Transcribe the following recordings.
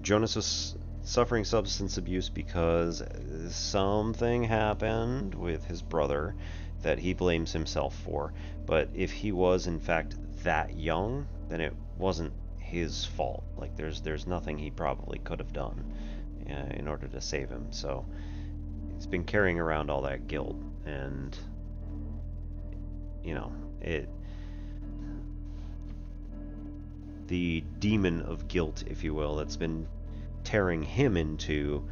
Jonas was suffering substance abuse because something happened with his brother that he blames himself for. But if he was in fact that young, then it wasn't his fault. Like there's nothing he probably could have done in order to save him. So he's been carrying around all that guilt, and you know, the demon of guilt, if you will, that's been tearing him into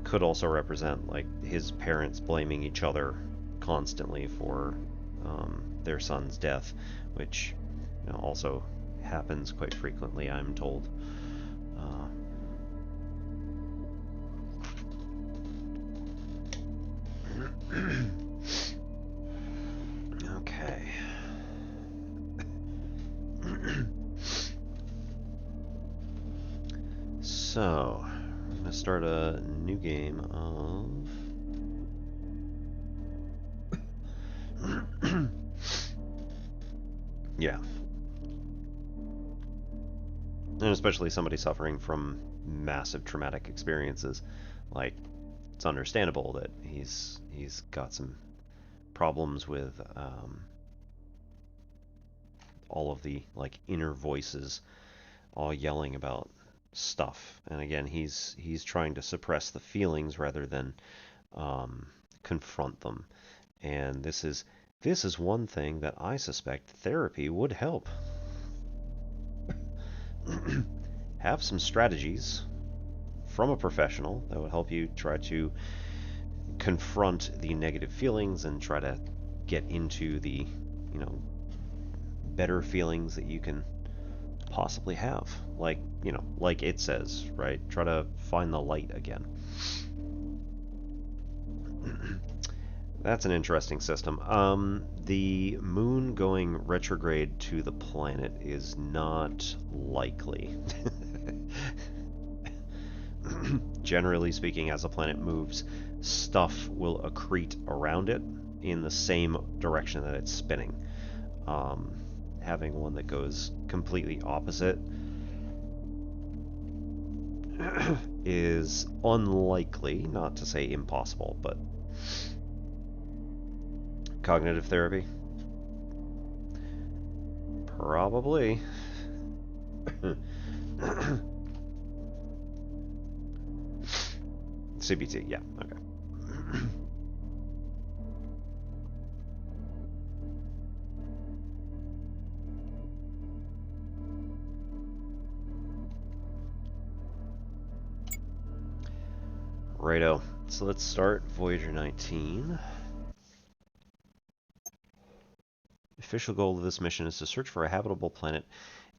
could also represent like his parents blaming each other constantly for their son's death, which also happens quite frequently, I'm told. Okay. So, I'm going to start a new game of... yeah. And especially somebody suffering from massive traumatic experiences. Like, it's understandable that he's got some problems with all of the like inner voices all yelling about stuff. And again, he's trying to suppress the feelings rather than confront them. And this is one thing that I suspect therapy would help. Have some strategies from a professional that would help you try to confront the negative feelings and try to get into the, better feelings that you can possibly have. Like, like it says, right? Try to find the light again. That's an interesting system. The moon going retrograde to the planet is not likely. Generally speaking, as a planet moves, stuff will accrete around it in the same direction that it's spinning. Having one that goes completely opposite is unlikely, not to say impossible, but cognitive therapy? Probably. CBT, yeah, okay. Righto, so let's start Voyager-19. The official goal of this mission is to search for a habitable planet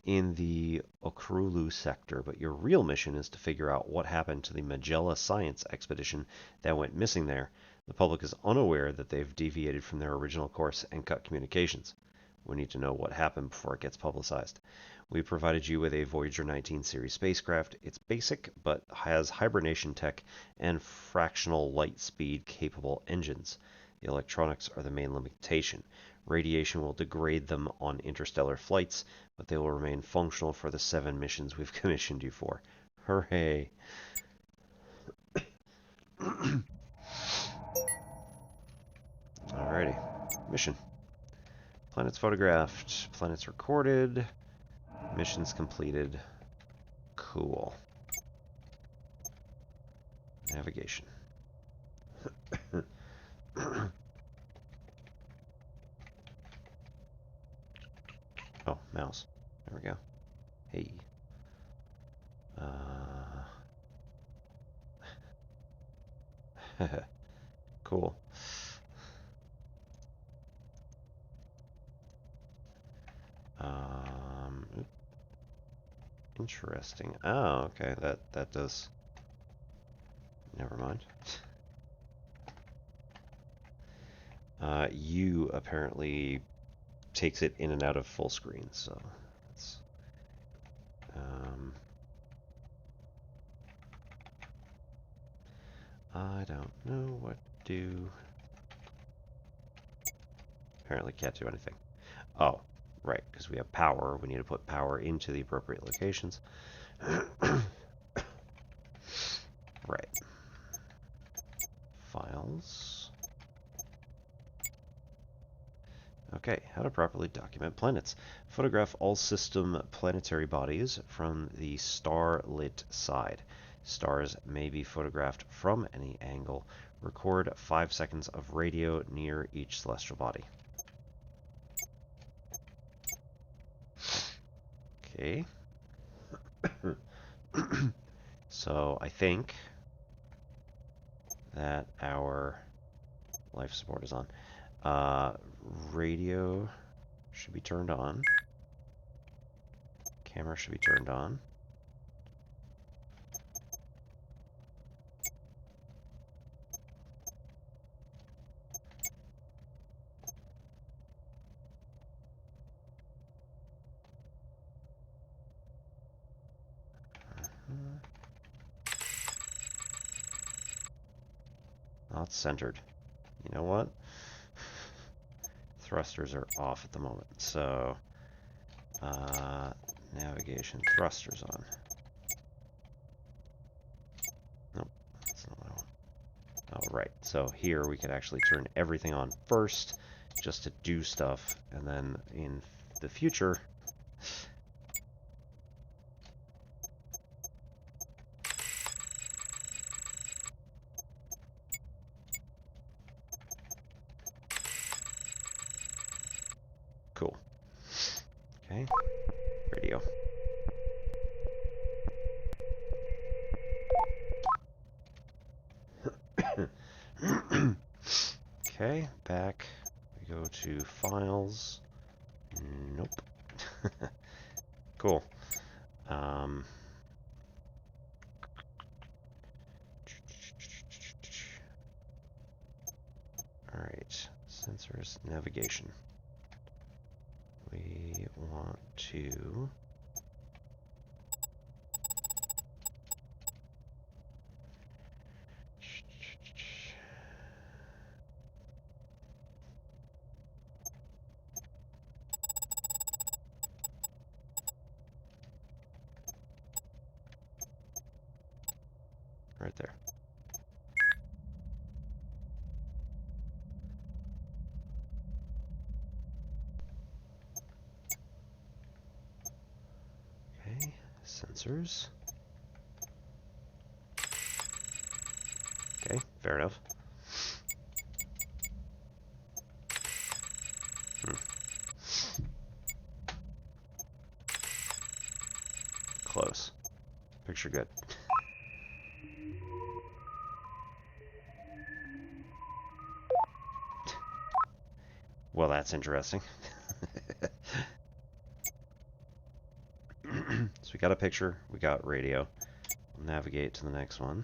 in the Okrulu sector, but your real mission is to figure out what happened to the Magella science expedition that went missing there. The public is unaware that they've deviated from their original course and cut communications. We need to know what happened before it gets publicized. We provided you with a Voyager-19 series spacecraft. It's basic, but has hibernation tech and fractional light speed capable engines. The electronics are the main limitation. Radiation will degrade them on interstellar flights, but they will remain functional for the 7 missions we've commissioned you for. Hooray! Alrighty. Mission. Planets photographed. Planets recorded. Missions completed. Cool. Navigation. Oh, mouse. There we go. Hey. Cool. Interesting. Oh, okay. That does. Never mind. U apparently takes it in and out of full screen, so it's I don't know what to do. Apparently can't do anything. Oh, right, because we have power. We need to put power into the appropriate locations. Okay, how to properly document planets. Photograph all system planetary bodies from the star-lit side. Stars may be photographed from any angle. Record 5 seconds of radio near each celestial body. Okay. So I think that our life support is on. Radio should be turned on. Camera should be turned on. Not centered. You know what? Thrusters are off at the moment, so navigation thrusters on. Nope, that's not what I want. Oh, right. So here we could actually turn everything on first just to do stuff, and then in the future cool. Okay, radio. Okay, back. We go to files. Nope. Cool. Alright, sensors, navigation. We want to right there. Okay, sensors. Okay, fair enough. Close. Picture good. Well, that's interesting. So we got a picture, we got radio. We'll navigate to the next one.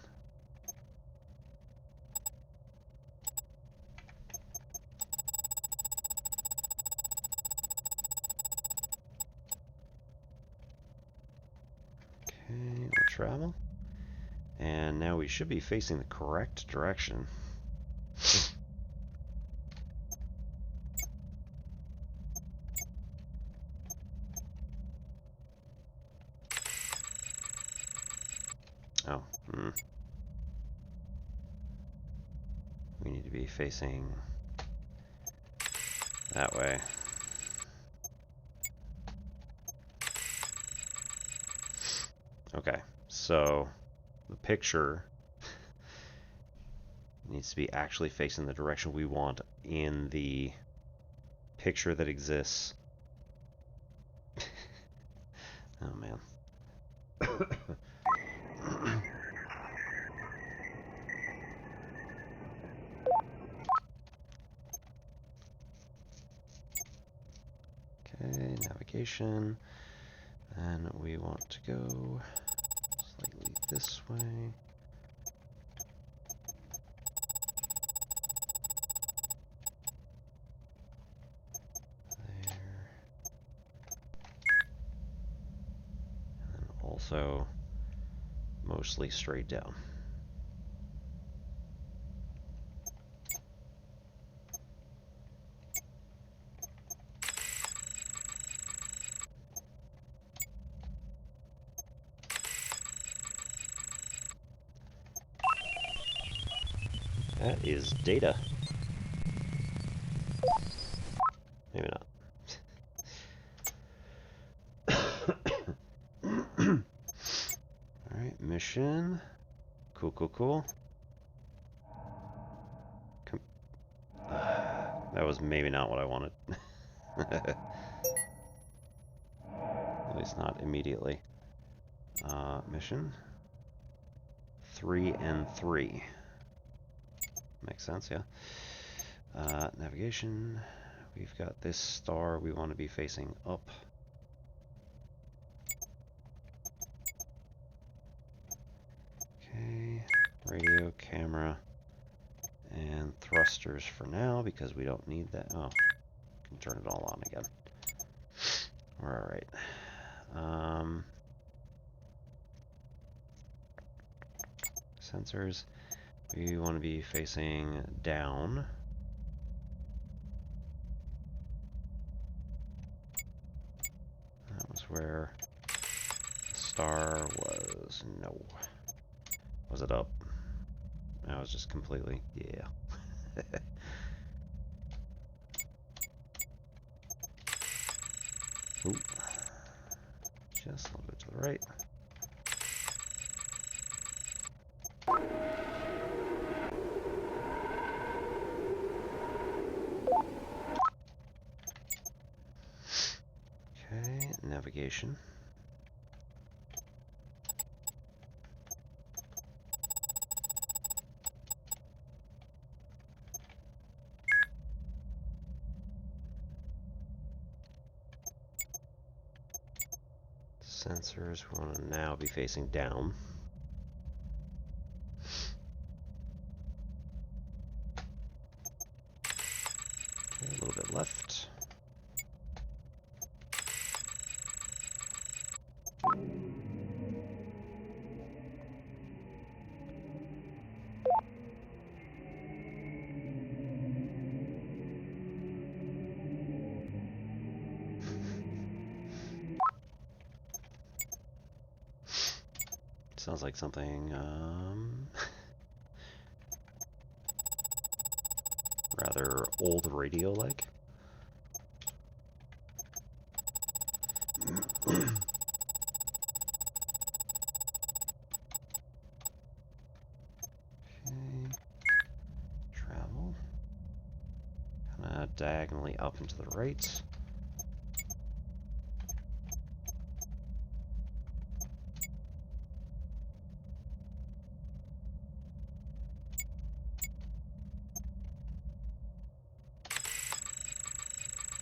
Okay, we'll travel. And now we should be facing the correct direction. Oh, we need to be facing that way. Okay, so the picture needs to be actually facing the direction we want in the picture that exists. Oh man. Okay, navigation. And we want to go slightly this way. There. And then also mostly straight down. That is data. Maybe not. mission. Cool, cool, cool. That was maybe not what I wanted. At least not immediately. Mission 3 and 3. Makes sense, yeah. Navigation. We've got this star we want to be facing up. Okay. Radio, camera, and thrusters for now because we don't need that. Oh, can turn it all on again. We're all right. Sensors. We want to be facing down. That was where the star was. No. Was it up? I was just completely, yeah. Ooh. Just a little bit to the right. Okay, navigation. Sensors, we want to now be facing down. Okay, a little bit left. Sounds like something, rather old radio-like. Okay. Travel. Kind of diagonally up and to the right.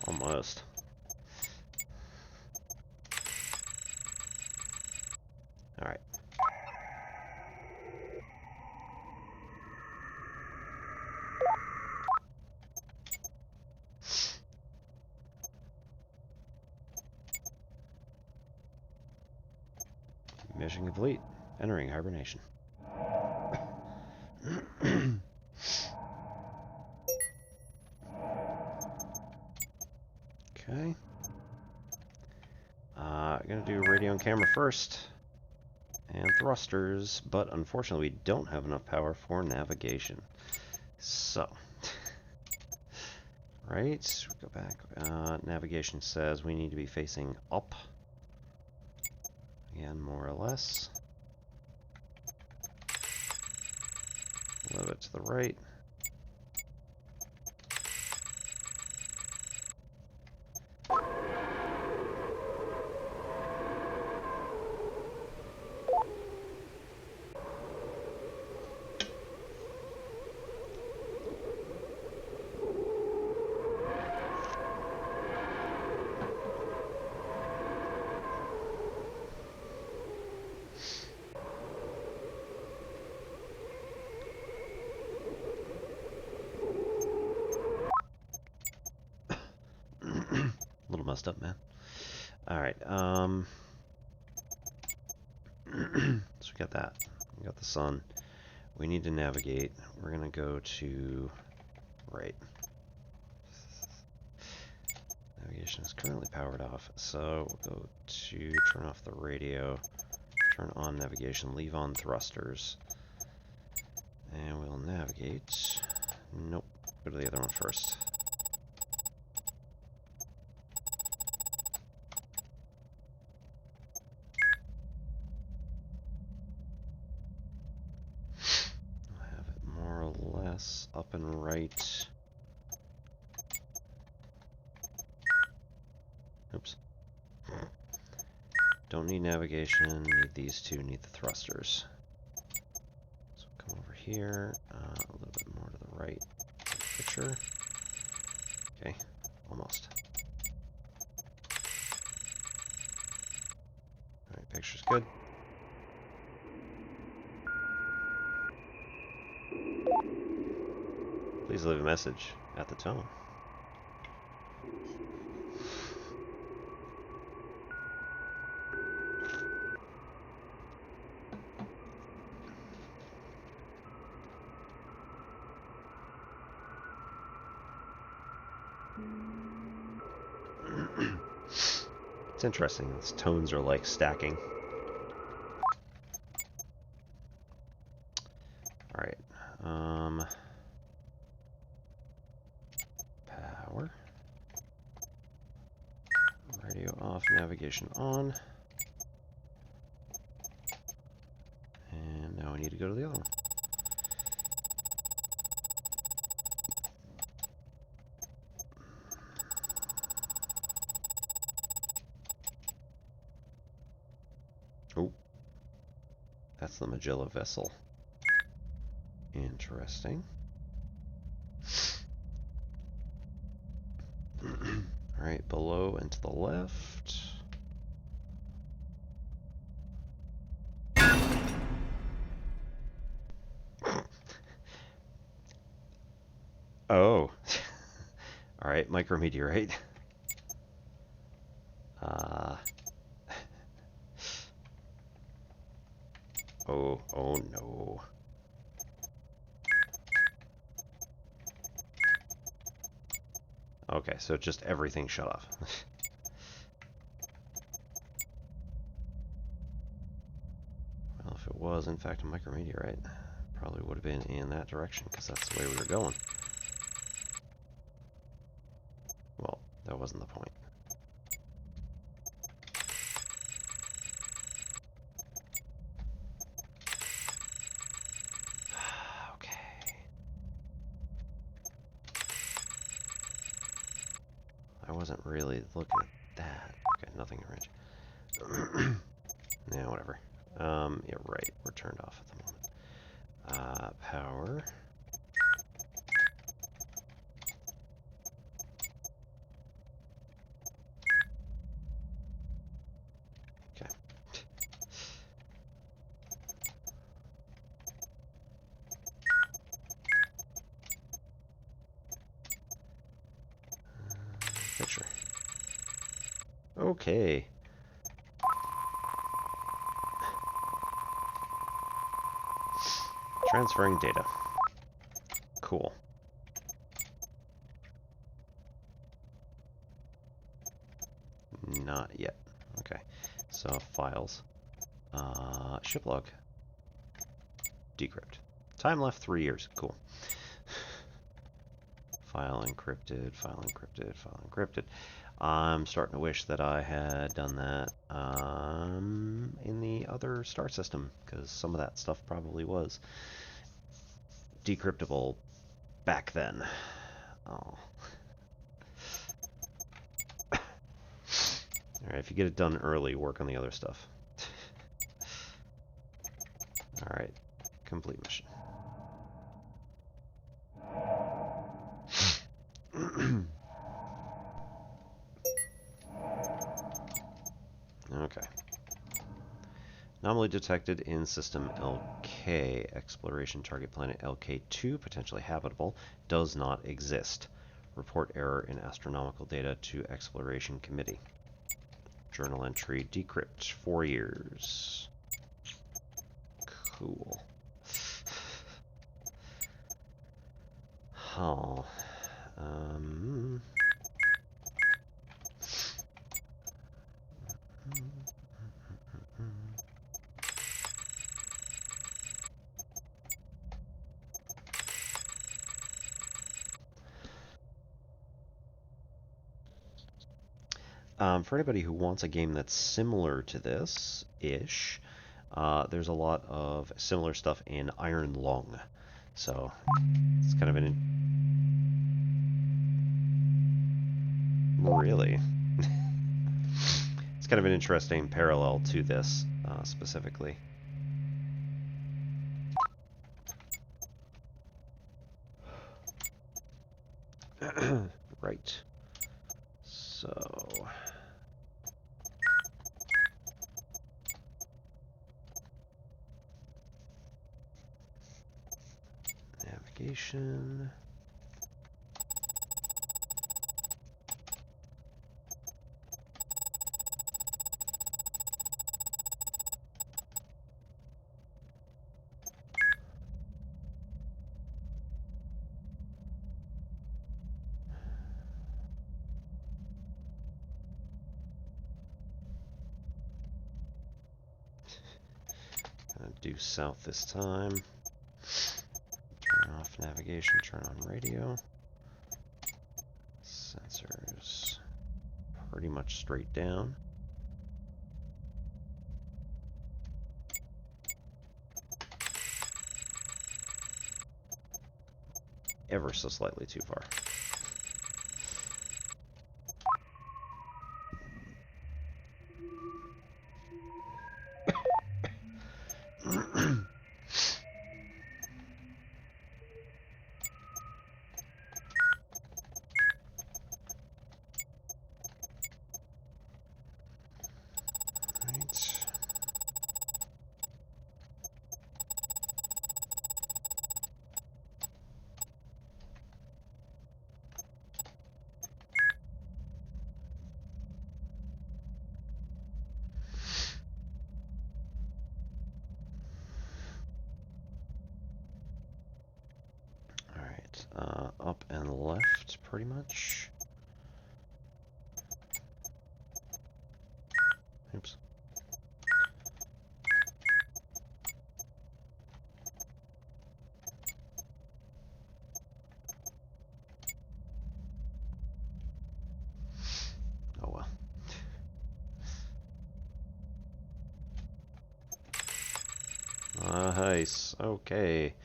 Almost. All right. Mission complete. Entering hibernation. Okay. Gonna do radio and camera first. And thrusters, but unfortunately we don't have enough power for navigation. So. Right, we go back. Navigation says we need to be facing up. Again, more or less. A little bit to the right. Messed up, man. Alright, so we got that. We got the sun. We need to navigate. We're gonna go to right. Navigation is currently powered off, so we'll go to turn off the radio, turn on navigation, leave on thrusters, and we'll navigate. Nope, go to the other one first. up and right. Oops. Don't need navigation, need these two, need the thrusters. So come over here, a little bit more to the right. Picture. Okay, almost. Alright, picture's good. Please leave a message at the tone. It's interesting, its tones are like stacking. Alright. Power. Radio off, navigation on. And now I need to go to the other one. Oh, that's the Magella vessel. Interesting. Alright, below and to the left. Oh. Alright, micrometeorite. Oh no. Okay, so just everything shut off. Well, if it was in fact a micrometeorite, probably would have been in that direction, because that's the way we were going. Well, that wasn't the point. I wasn't really looking at that. Okay, nothing orange. Yeah, whatever. Yeah, right. We're turned off at the moment. Power. Okay. Picture. Okay. Transferring data. Cool. Not yet. Okay. So files. Ship log. Decrypt. Time left 3 years. Cool. File encrypted, file encrypted, file encrypted. I'm starting to wish that I had done that in the other star system, because some of that stuff probably was decryptable back then. Oh. Alright, if you get it done early, work on the other stuff. Alright, complete mission. Okay. Anomaly detected in system LK. Exploration target planet LK2, potentially habitable, does not exist. Report error in astronomical data to Exploration Committee. Journal entry decrypt 4 years. Cool. Oh. For anybody who wants a game that's similar to this-ish, there's a lot of similar stuff in Iron Lung. So it's kind of really, it's kind of an interesting parallel to this specifically. Right. So navigation. Gonna do south this time. Turn off navigation, turn on radio. Sensors pretty much straight down. Ever so slightly too far. Up and left, pretty much. Oops. Oh well. Nice. Okay.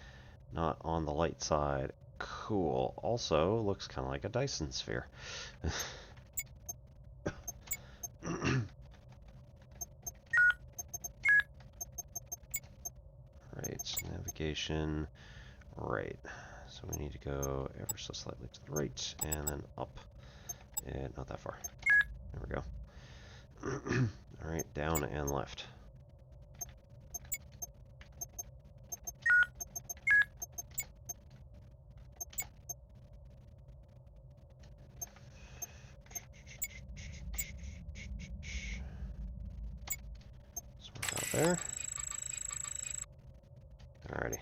Not on the light side. Cool. Also, looks kind of like a Dyson sphere. Right, navigation. Right. So we need to go ever so slightly to the right, and then up. And not that far. There we go. Alright, down and left. There. Alrighty.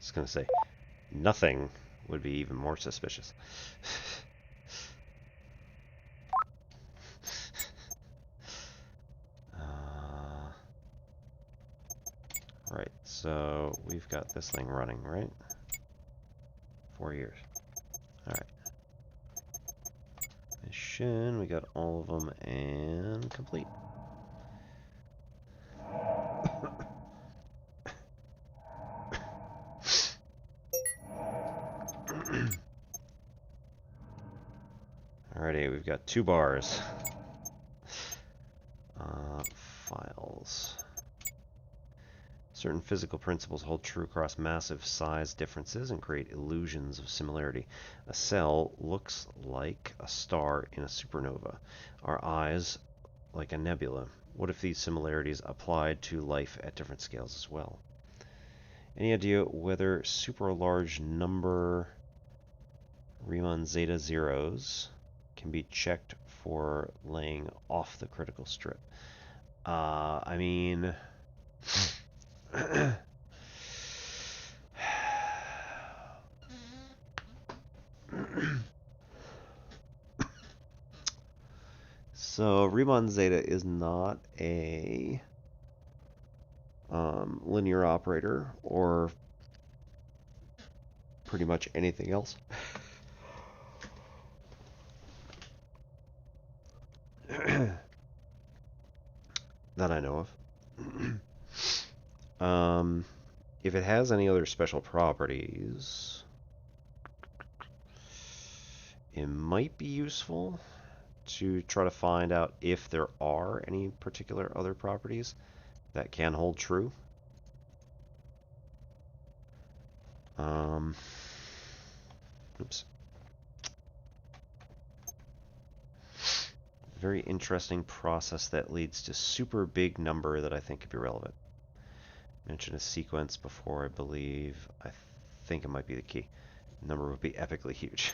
Just gonna say, nothing would be even more suspicious. Right, so we've got this thing running, right? 4 years. Alright. Mission, we got all of them, and complete. Alrighty, we've got 2 bars. Files. Certain physical principles hold true across massive size differences and create illusions of similarity. A cell looks like a star in a supernova. Our eyes like a nebula. What if these similarities applied to life at different scales as well? Any idea whether super large number Riemann zeta zeros can be checked for laying off the critical strip? I mean... So Riemann zeta is not a linear operator or pretty much anything else. That I know of. If it has any other special properties, it might be useful to try to find out if there are any particular other properties that can hold true. Oops. Very interesting process that leads to super big number that I think could be relevant. Mention a sequence before, I believe. I think it might be the key. The number would be epically huge.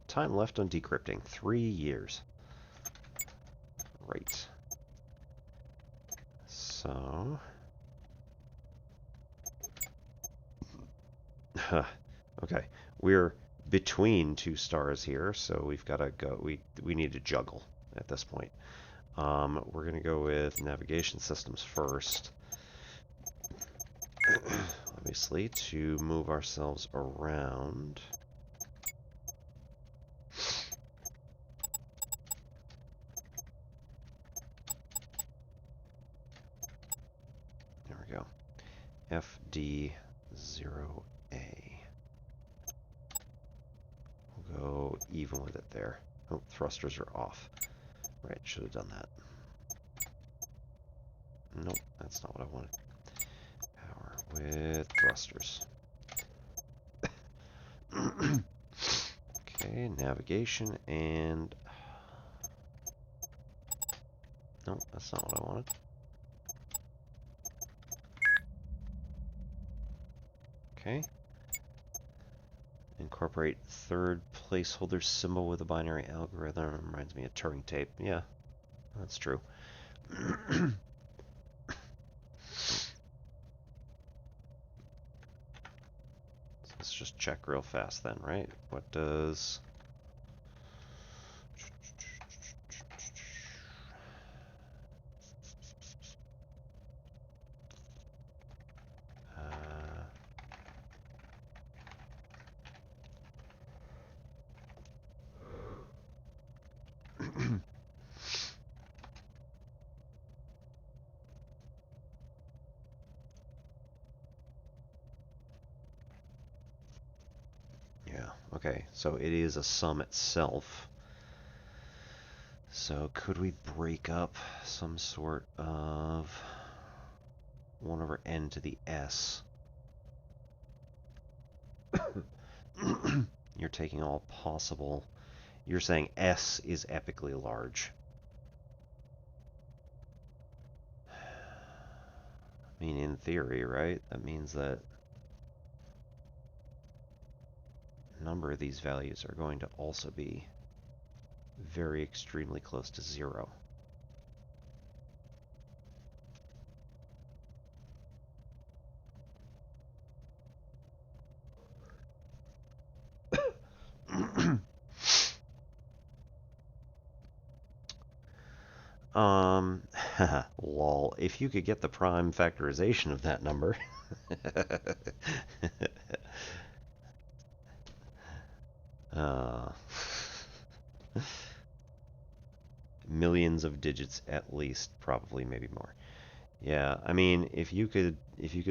Time left on decrypting, 3 years. Right. So... okay, we're between 2 stars here, so we've got to go. We need to juggle at this point. We're going to go with navigation systems first, obviously, to move ourselves around. There we go. FD0A. We'll go even with it there. Oh, thrusters are off. Right, should have done that. Nope, that's not what I wanted. Power with thrusters. Okay, navigation and... nope, that's not what I wanted. Okay. Incorporate third placeholder symbol with a binary algorithm. Reminds me of Turing tape. Yeah, that's true. So let's just check real fast then, right? What does... yeah, okay, so it is a sum itself. So could we break up some sort of 1 over n to the s? You're taking all possible. You're saying s is epically large. I mean, in theory, right? That means that a number of these values are going to also be very extremely close to 0. Lol, if you could get the prime factorization of that number. Millions of digits at least, probably maybe more. Yeah, I mean, if you could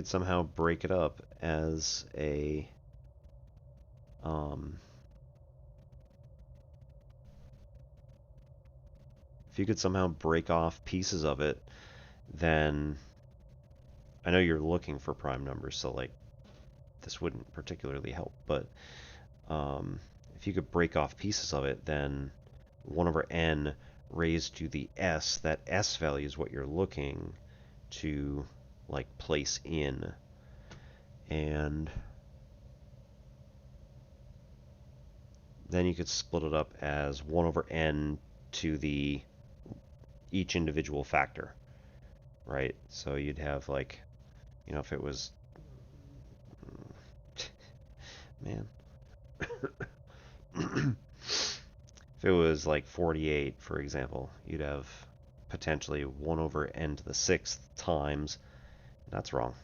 somehow break it up as a if you could somehow break off pieces of it, then I know you're looking for prime numbers, so like this wouldn't particularly help, but if you could break off pieces of it, then 1 over n raised to the s, that s value is what you're looking to like place in, and then you could split it up as 1 over n to the each individual factor, right? So you'd have like, you know, if it was man if it was like 48, for example, you'd have potentially 1 over n to the 6th times. That's wrong.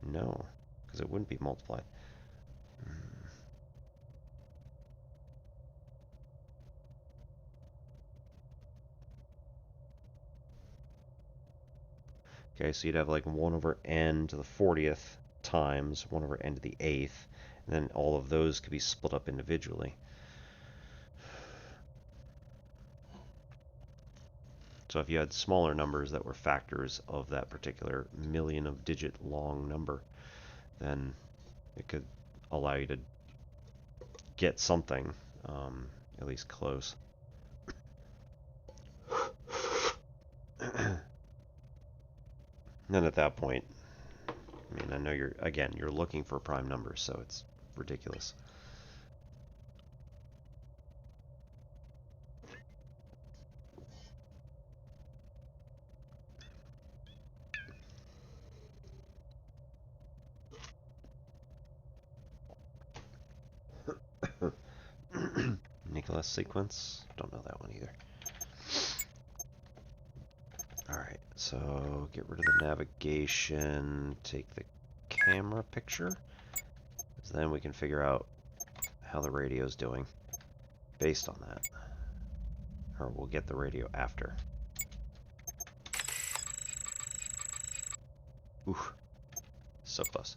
No, because it wouldn't be multiplied. Okay, so you'd have like 1 over n to the 40th times 1 over n to the 8th, and then all of those could be split up individually. So if you had smaller numbers that were factors of that particular million of digit long number, then it could allow you to get something, at least close. And at that point, I mean, I know you're looking for prime numbers, so it's ridiculous. Nicholas sequence, don't know that one either. Alright, so get rid of the navigation, take the camera picture, so then we can figure out how the radio's doing based on that. Or we'll get the radio after. Ooh, so close.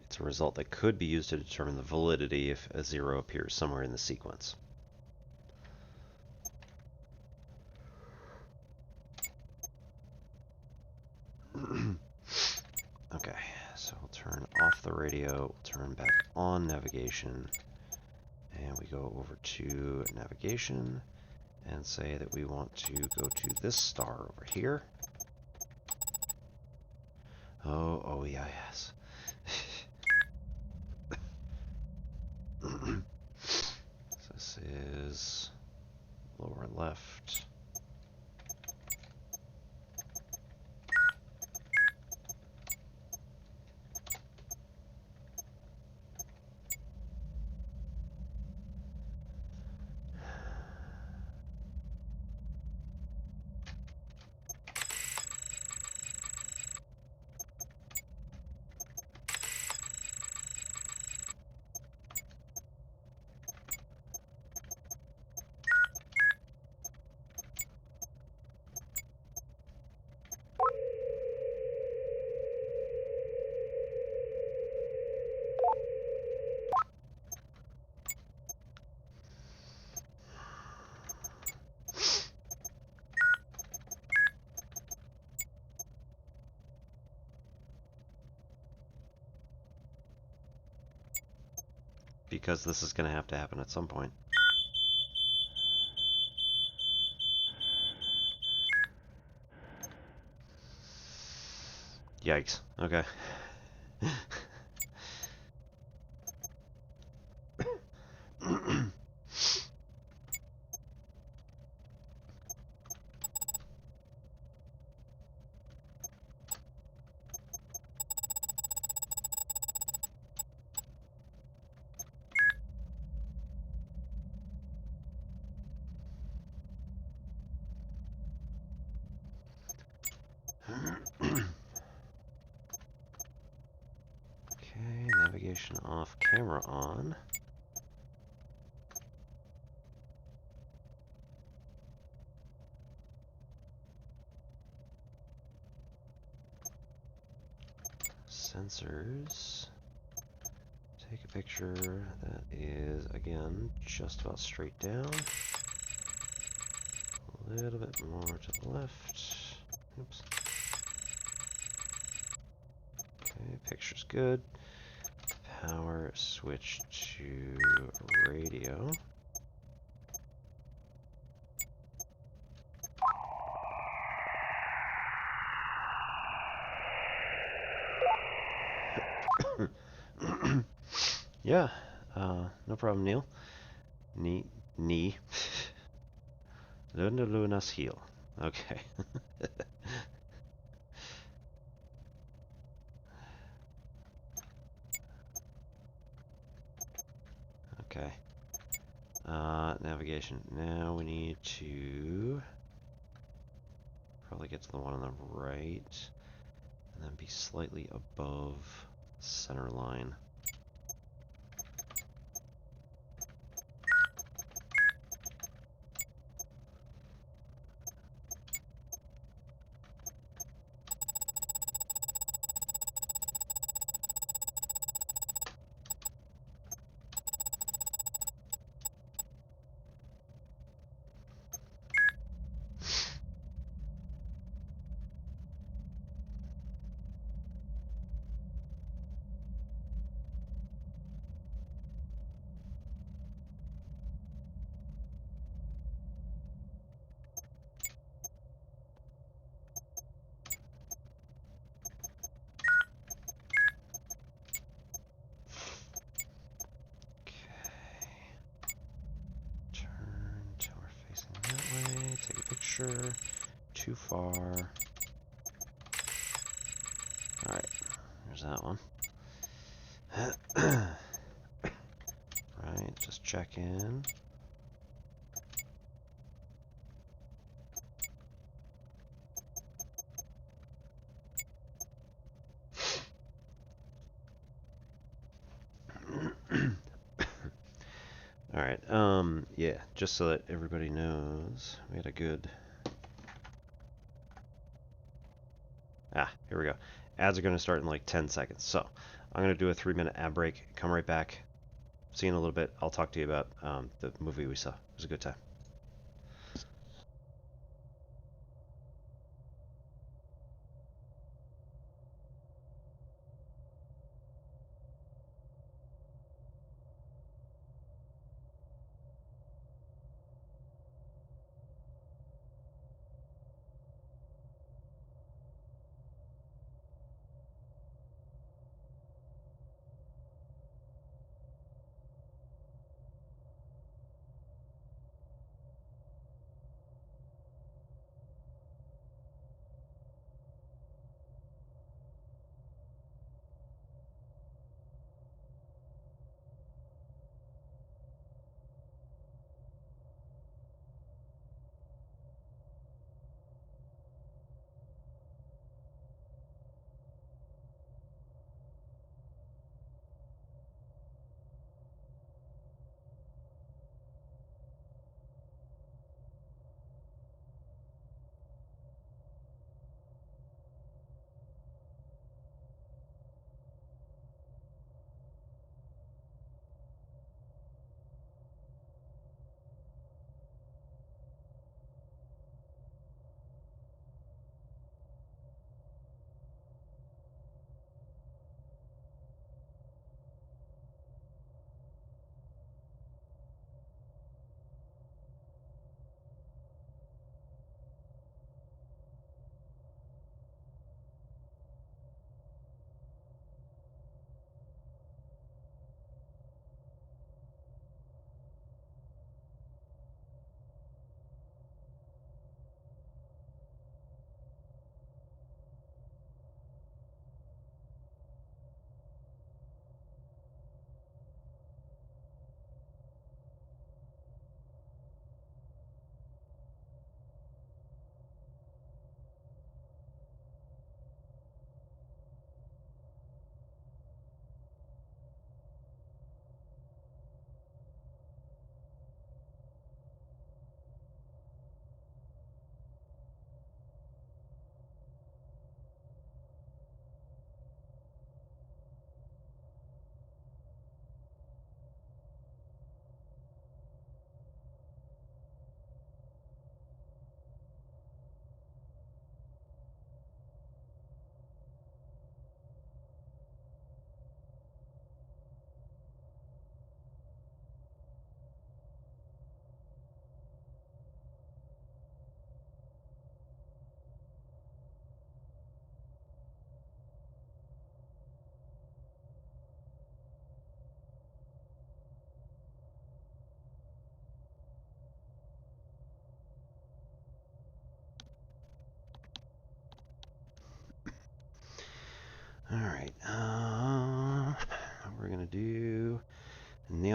It's a result that could be used to determine the validity if a 0 appears somewhere in the sequence. Okay, so we'll turn off the radio, we'll turn back on navigation, and we go over to navigation and say that we want to go to this star over here. Oh yeah, yes. So this is lower left. Because this is going to have to happen at some point. Yikes. Okay. Okay, navigation off, camera on. Sensors. Take a picture that is, again, just about straight down. A little bit more to the left. Oops. Okay, picture's good. Power switch to radio. Yeah, no problem, Neil. Knee. Luna's heel. Okay. Okay. navigation. Now we need to probably get to the one on the right, and then be slightly above center line. Take a picture. Too far. Alright, there's that one. Right, just check in. Alright, yeah, just so that everybody knows, we had a good... here we go. Ads are going to start in like 10 seconds, so I'm going to do a 3-minute ad break, come right back, see you in a little bit. I'll talk to you about the movie we saw. It was a good time.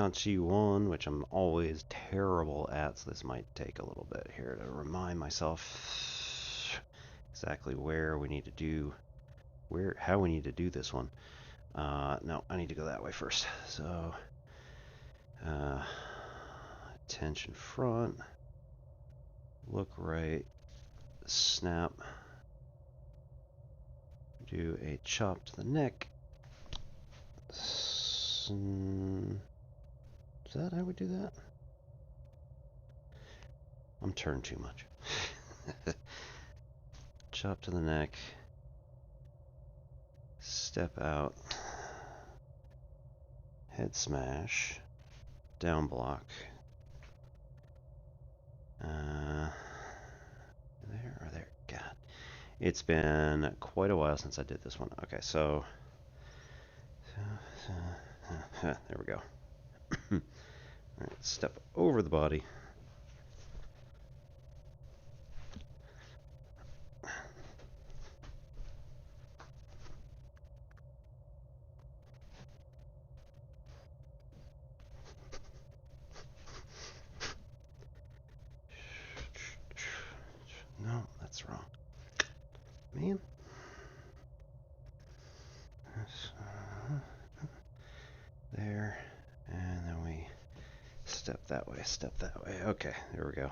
Nianchi 1, which I'm always terrible at, so this might take a little bit here to remind myself exactly where we need to do, how we need to do this one. No, I need to go that way first. So, attention front, look right, snap, do a chop to the neck. Is that how we do that? I'm turned too much. Chop to the neck, step out, head smash, down block. There or there? God. It's been quite a while since I did this one. Okay, so there we go. Alright, step over the body. No, that's wrong. Man. There. And then we step that way, step that way. Okay, there we go.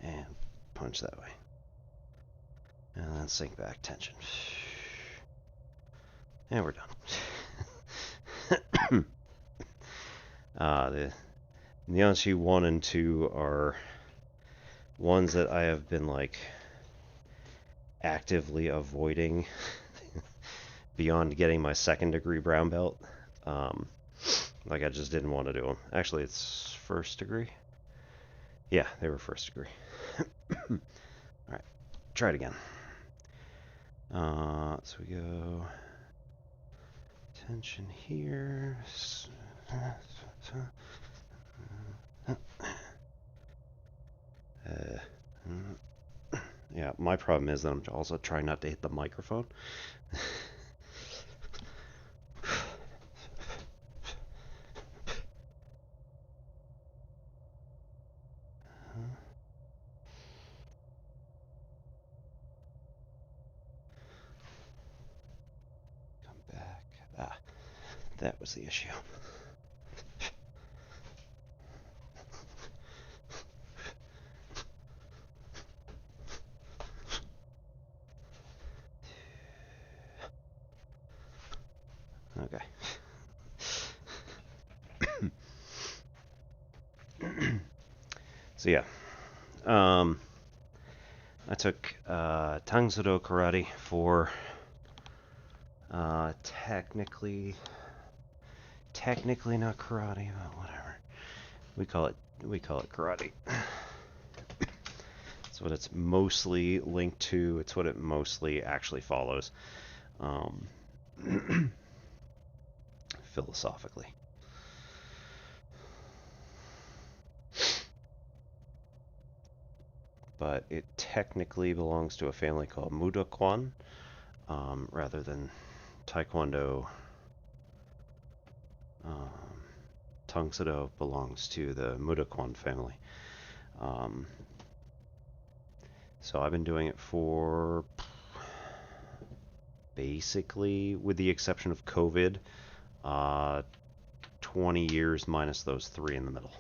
And punch that way. And then sink back, tension. And we're done. The Nianchi 1 and 2 are ones that I have been like actively avoiding beyond getting my 2nd degree brown belt. Like I just didn't want to do them. Actually, it's 1st degree. Yeah, they were 1st degree. Alright, try it again. So we go tension here. Yeah, my problem is that I'm also trying not to hit the microphone. Come back. Ah, that was the issue. Okay. So yeah, I took Tangsudo Karate for technically not karate, but whatever. We call it karate. It's what it's mostly linked to. It's what it mostly actually follows, philosophically. But it technically belongs to a family called Mudokwan, rather than Taekwondo. Tangsudo belongs to the Mudokwan family. So I've been doing it for basically, with the exception of COVID, 20 years minus those 3 in the middle.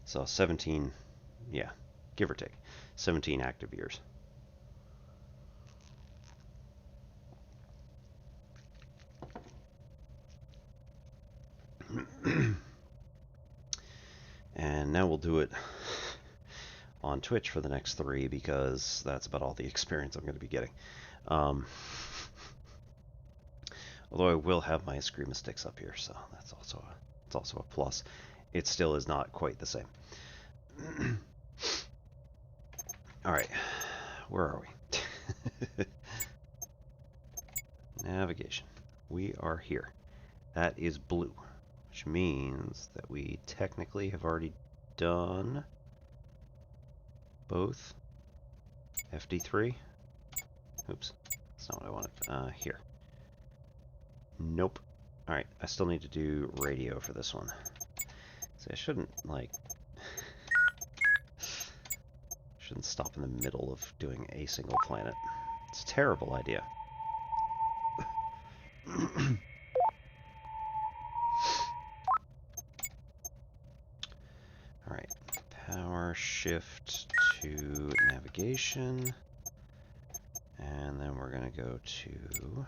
So 17, yeah, give or take, 17 active years. And now we'll do it on Twitch for the next 3 because that's about all the experience I'm going to be getting. Although I will have my Eskrima sticks up here, so that's also a plus. It still is not quite the same. All right, where are we? Navigation. We are here. That is blue, which means that we technically have already done both FD3. Oops, that's not what I wanted. Here. Nope. Alright, I still need to do radio for this one. So I shouldn't, like... shouldn't stop in the middle of doing a single planet. It's a terrible idea. Alright, power shift to navigation. And then we're going to go to...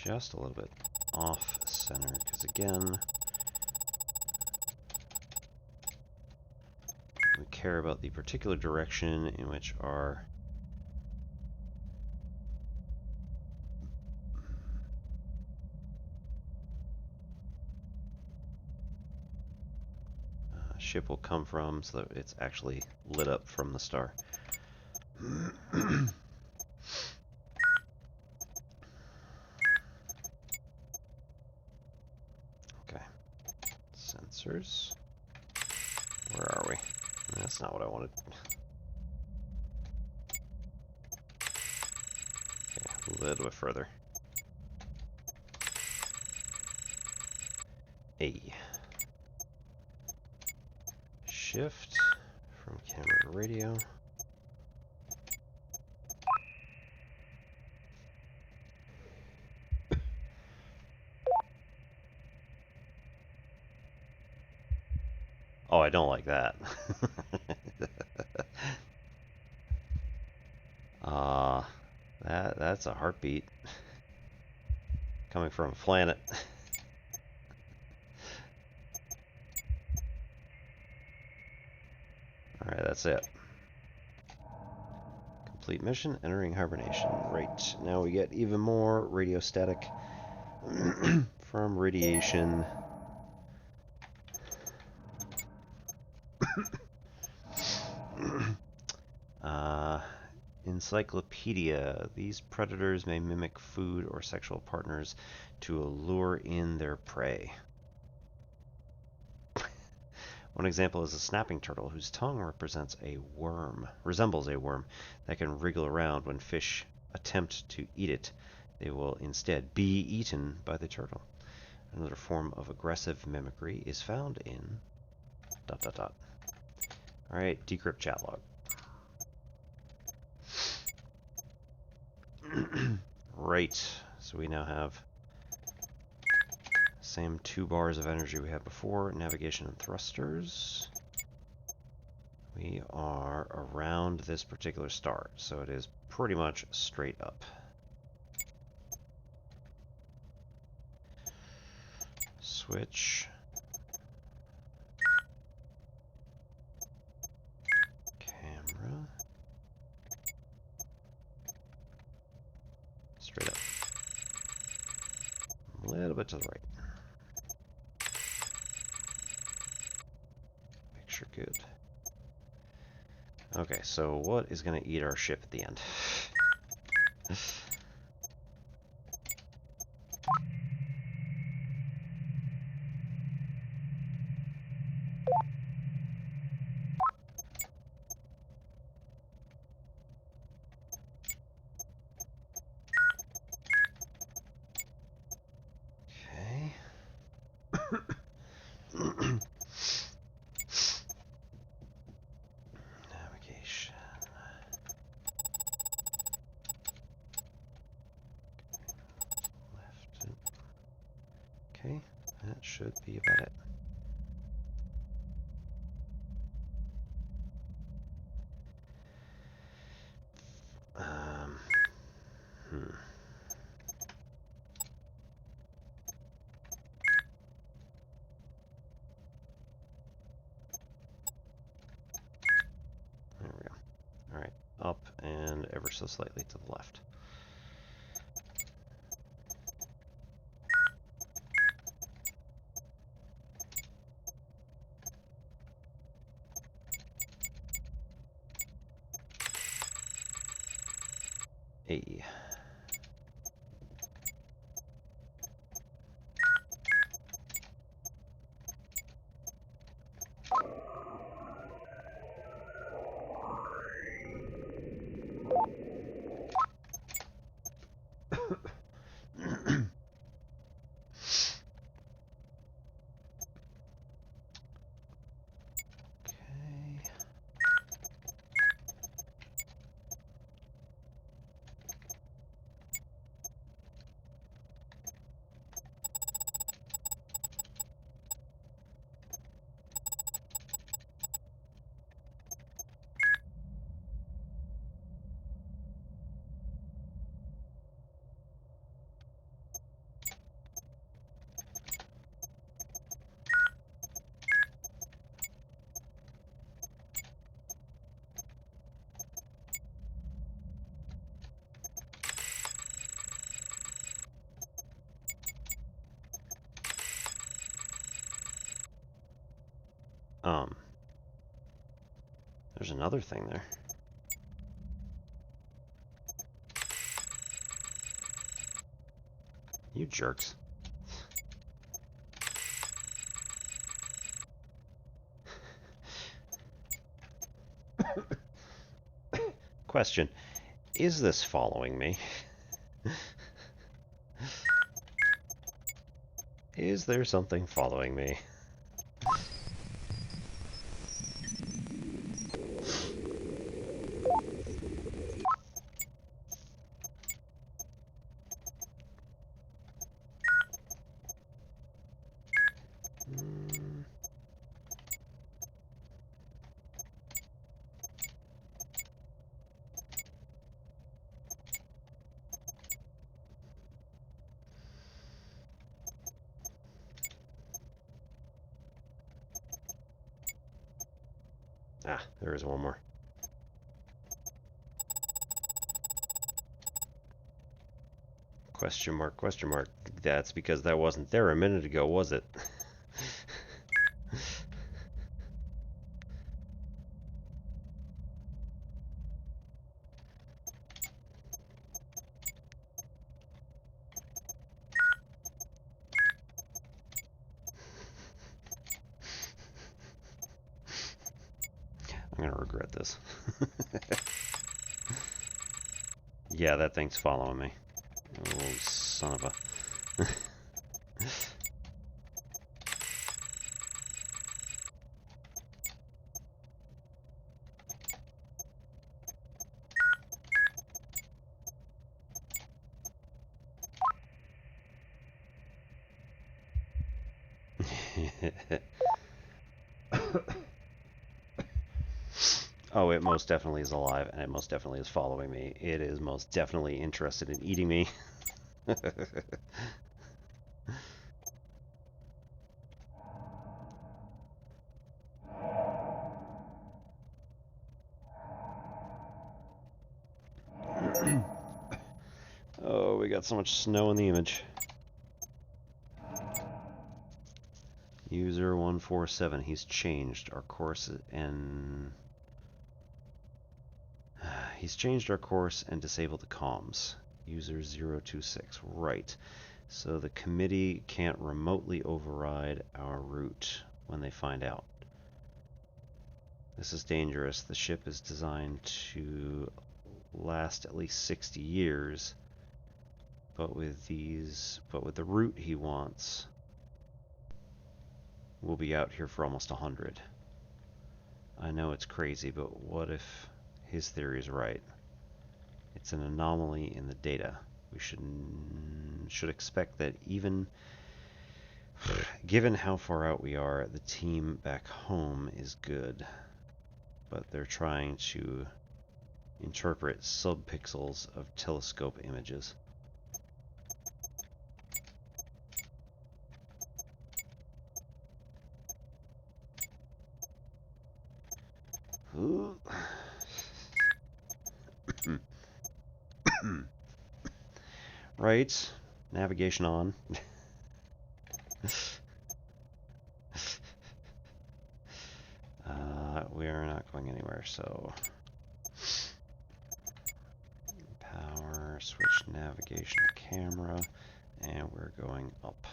just a little bit off-center, because again, we care about the particular direction in which our ship will come from, so that it's actually lit up from the star. Okay. Sensors. Where are we? That's not what I wanted. Okay, a little bit further. A. Shift from camera to radio. Oh, I don't like that. That's a heartbeat coming from a planet. Alright, that's it. Complete mission, entering hibernation. Right, now we get even more radio static from radiation. Encyclopedia. These predators may mimic food or sexual partners to allure in their prey. One example is a snapping turtle whose tongue resembles a worm that can wriggle around when fish attempt to eat it. They will instead be eaten by the turtle. Another form of aggressive mimicry is found in... ... Alright, decrypt chat log. Right, so we now have same 2 bars of energy we had before, navigation and thrusters. We are around this particular star, so it is pretty much straight up. Switch. Camera. Straight up. A little bit to the right. Picture good. Okay, so what is going to eat our ship at the end? Navigation. Left. Okay, that should be about it. There we go. Alright, up and ever so slightly to the left. A. There's another thing there. You jerks. Question. Is this following me? Is there something following me? Ah, there is one more. Question mark, question mark. That's because that wasn't there a minute ago, was it? I'm gonna regret this. Yeah, that thing's following me. Oh, son of a... Oh, it most definitely is alive, and it most definitely is following me. It is most definitely interested in eating me. Oh, we got so much snow in the image. User 147, he's changed our course and... He's changed our course and disabled the comms. User 026, right. So the committee can't remotely override our route when they find out. This is dangerous. The ship is designed to last at least 60 years, but with the route he wants, we'll be out here for almost 100. I know it's crazy, but what if his theory is right? It's an anomaly in the data. We should expect that even given how far out we are, the team back home is good, but they're trying to interpret subpixels of telescope images. Ooh. Right, navigation on. We are not going anywhere, so power, switch navigation camera, and we're going up.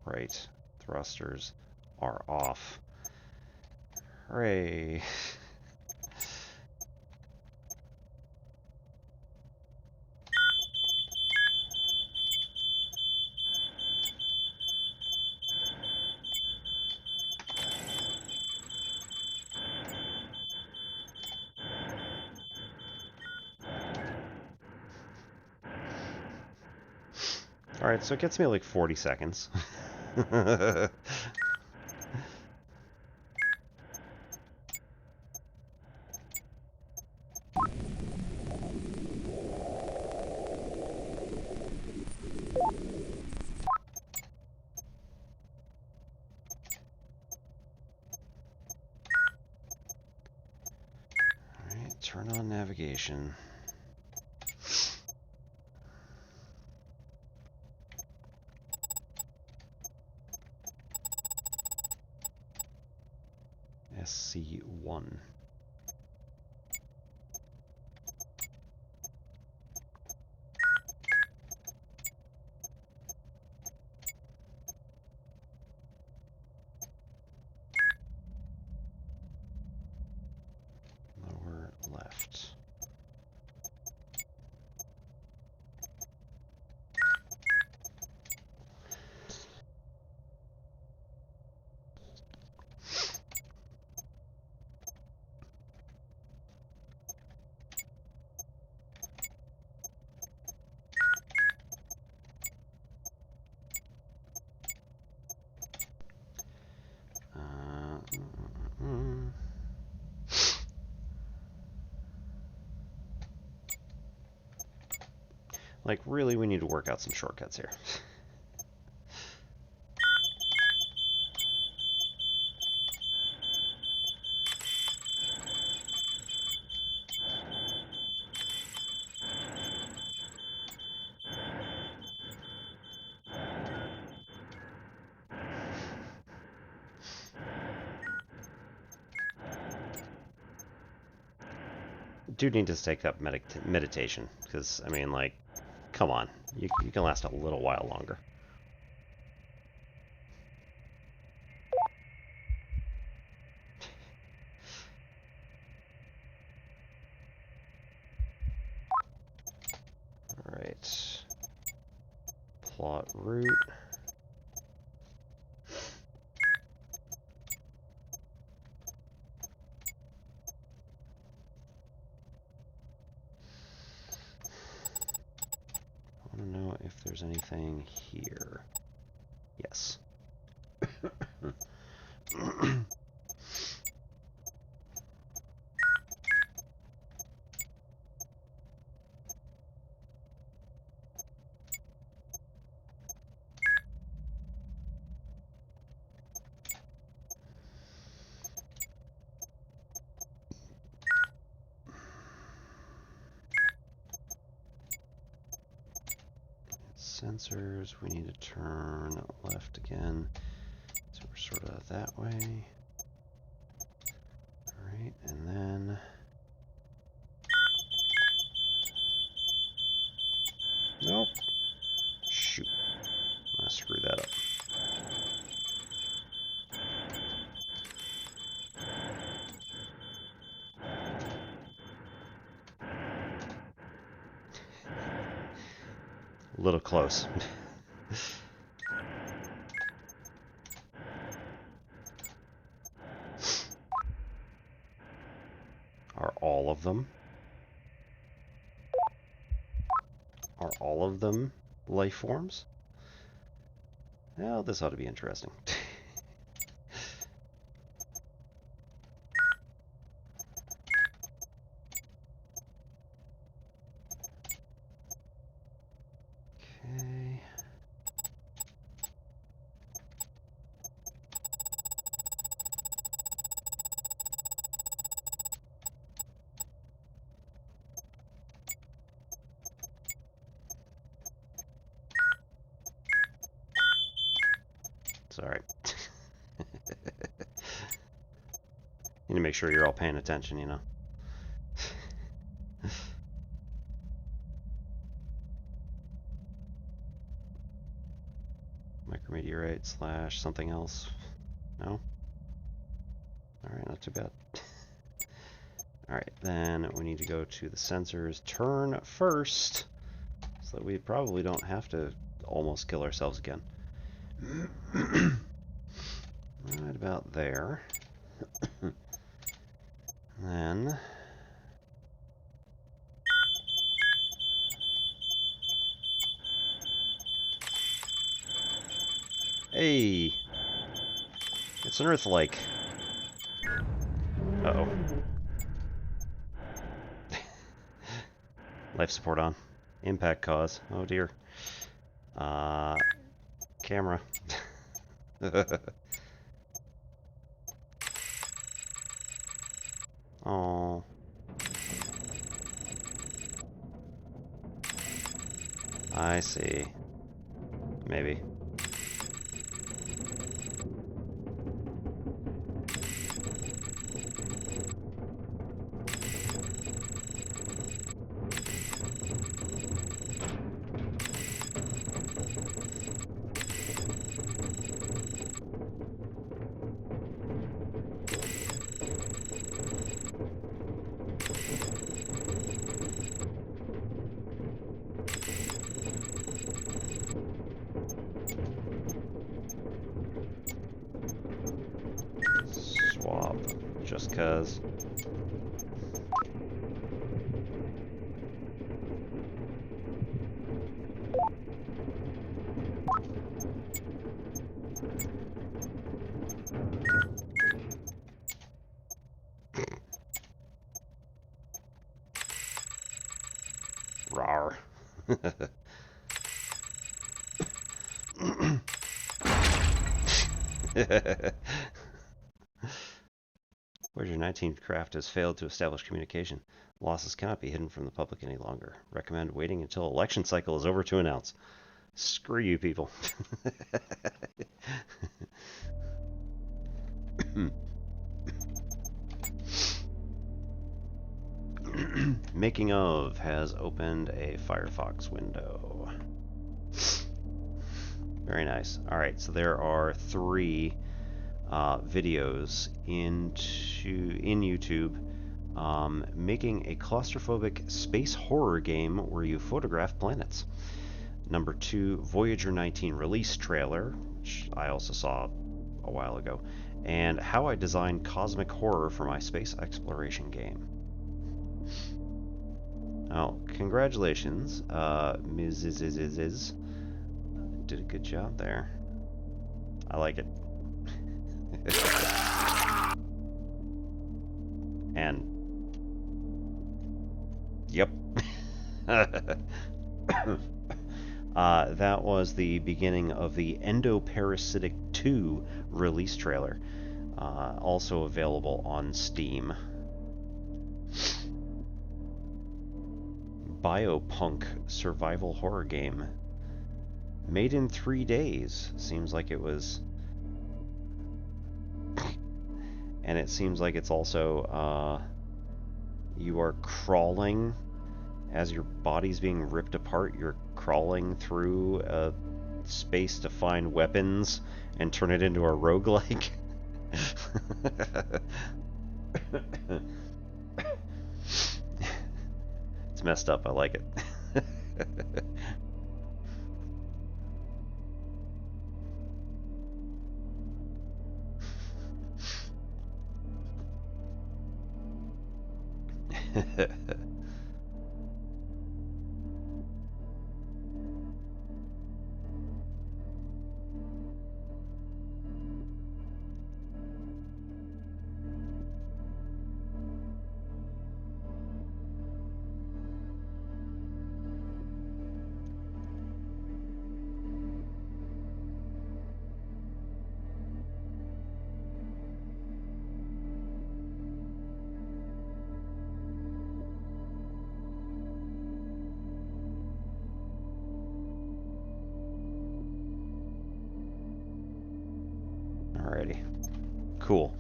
Right, thrusters are off. Hooray! Alright, so it gets me like 40 seconds. Alright, turn on navigation. Like, really, we need to work out some shortcuts here. Do need to take up meditation, because, I mean, like, come on. You can last a little while longer. Alright. Plot route. I want to know if there's anything here. Yes. Sensors, we need to turn left again. So we're sort of that way. Alright, and then... Nope. Shoot. I screwed that up. A little close. Are all of them? Are all of them life forms? Well, this ought to be interesting. Okay. It's alright. You need to make sure you're all paying attention, you know. Micrometeorite slash something else. No? Alright, not too bad. Alright, then we need to go to the sensors. Turn first, so that we probably don't have to almost kill ourselves again. Right about there. Then... Hey! It's an Earth-like. Uh-oh. Life support on. Impact cause. Oh dear. Camera. Oh. I see. Maybe. Swap, just cause. Rawr. Voyager-19 craft has failed to establish communication. Losses cannot be hidden from the public any longer. Recommend waiting until election cycle is over to announce. Screw you people. Making of has opened a Firefox window. Very nice. Alright, so there are 3 videos in YouTube making a claustrophobic space horror game where you photograph planets. Number 2, Voyager-19 release trailer, which I also saw a while ago, and how I designed cosmic horror for my space exploration game. Oh, congratulations, Ms. Did a good job there. I like it. And yep. That was the beginning of the Endoparasitic 2 release trailer, also available on Steam. Biopunk survival horror game. Made in 3 days. Seems like it was... And it seems like it's also, you are crawling as your body's being ripped apart. You're crawling through a space to find weapons and turn it into a roguelike. It's messed up. I like it. Alrighty. Cool.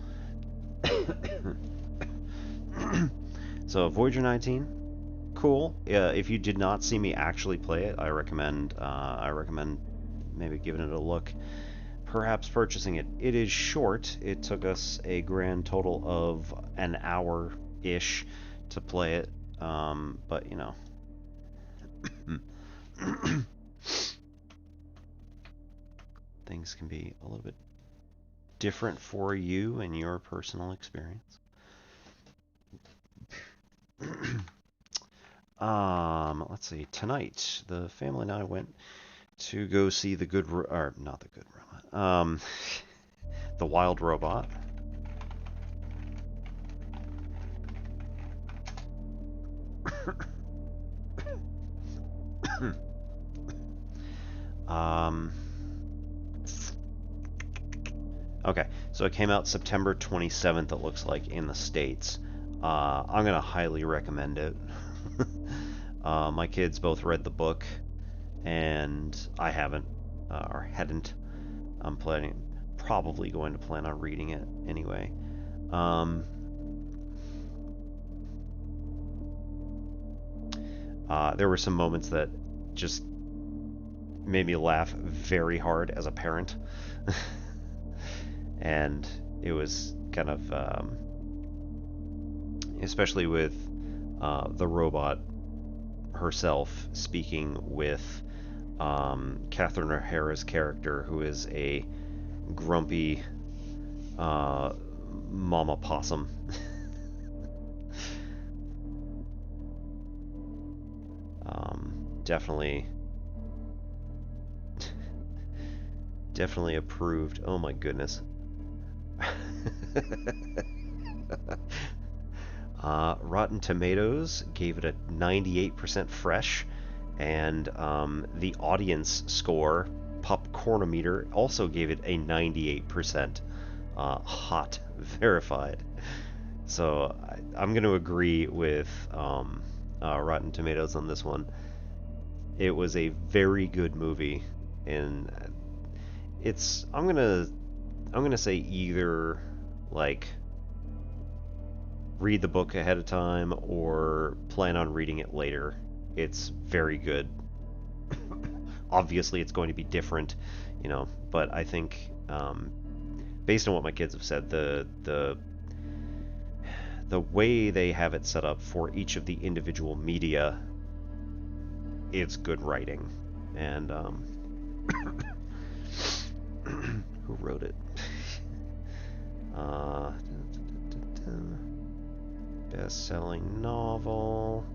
So Voyager-19, cool. If you did not see me actually play it, I recommend maybe giving it a look. Perhaps purchasing it. It is short. It took us a grand total of an hour-ish to play it. But you know. Things can be a little bit different for you and your personal experience. Let's see. Tonight, the family and I went to go see the not the Good Robot. The Wild Robot. Okay, so it came out September 27th, it looks like, in the States. I'm going to highly recommend it. My kids both read the book, and I haven't, or hadn't. I'm probably going to plan on reading it anyway. There were some moments that just made me laugh very hard as a parent. And it was kind of, especially with the robot herself speaking with Catherine O'Hara's character, who is a grumpy mama possum. Definitely approved. Oh my goodness. Rotten Tomatoes gave it a 98% fresh And the audience score, Popcornometer, also gave it a 98% hot verified. So I'm going to agree with Rotten Tomatoes on this one. It was a very good movie, and I'm gonna say either like read the book ahead of time or plan on reading it later. It's very good. Obviously, it's going to be different, but I think based on what my kids have said, the way they have it set up for each of the individual media, it's good writing. And who wrote it? Best-selling novel.